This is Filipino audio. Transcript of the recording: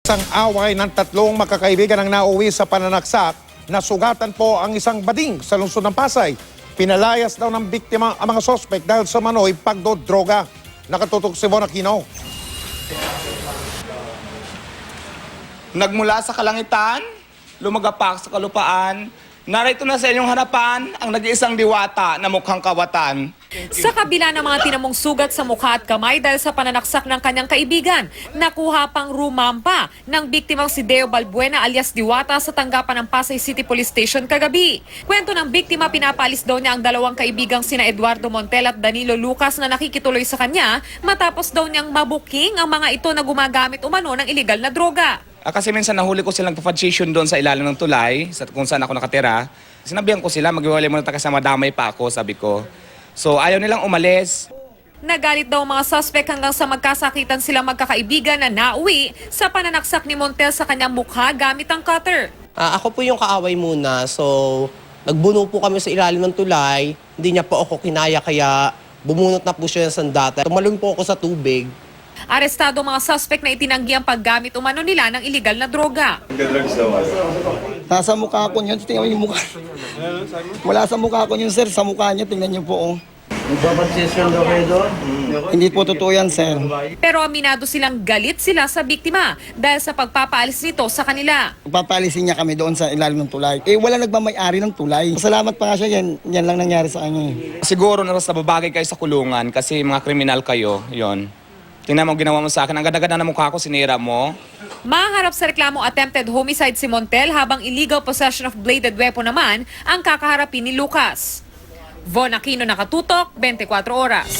Isang away ng tatlong magkakaibigan ang nauwi sa pananaksak. Nasugatan po ang isang bading sa lungsod ng Pasay. Pinalayas daw ng biktima ang mga sospek dahil sa manoy pagdodroga. Nakatutok si Von Aquino. Nagmula sa kalangitan, lumagapak sa kalupaan, narito na sa inyong harapan ang nag-iisang diwata na mukhang kawatan. Sa kabila ng mga tinamong sugat sa mukha at kamay dahil sa pananaksak ng kanyang kaibigan, nakuha pang rumampa ng biktimang si Deo Balbuena alias Diwata sa tanggapan ng Pasay City Police Station kagabi. Kwento ng biktima, pinapaalis daw niya ang dalawang kaibigang sina Eduardo Montel at Danilo Lucas na nakikituloy sa kanya matapos daw niyang mabuking ang mga ito na gumagamit umano ng illegal na droga. Kasi minsan nahuli ko silang pafadstation doon sa ilalim ng tulay, kung saan ako nakatira. Sinabihan ko sila, maghiwalay muna tayo kasi madamay pa ako, sabi ko. So ayaw nilang umalis. Nagalit daw ang mga suspect hanggang sa magkasakitan silang magkakaibigan na nauwi sa pananaksak ni Montel sa kanyang mukha gamit ang cutter. Ako po yung kaaway muna, so nagbuno po kami sa ilalim ng tulay. Hindi niya po ako kinaya kaya bumunot na po siya ng sandata. Tumalon po ako sa tubig. Arestado mga suspect na itinanggi ang paggamit umano nila ng illegal na droga. Nasa mukha ko niyan, tingnan yung mukha. Wala sa mukha ko yun, sir. Sa mukha niya, tingnan niyo po. Oh. Magpapadsisyon daw kayo doon? Hindi po totoo yan, sir. Pero aminado silang galit sila sa biktima dahil sa pagpapaalis nito sa kanila. Papalisin niya kami doon sa ilalim ng tulay. Wala nagmamay-ari ng tulay. Salamat pa nga siya, yan lang nangyari sa kanya. Siguro na babagay kayo sa kulungan kasi mga kriminal kayo, yon. Tingnan mo ginawa mo sa akin. Ang ganda-ganda na mukha ko, sinira mo. Maharap sa reklamong attempted homicide si Montel habang illegal possession of bladed weapon naman ang kakaharapin ni Lucas. Von Aquino, Nakatutok, 24 Oras.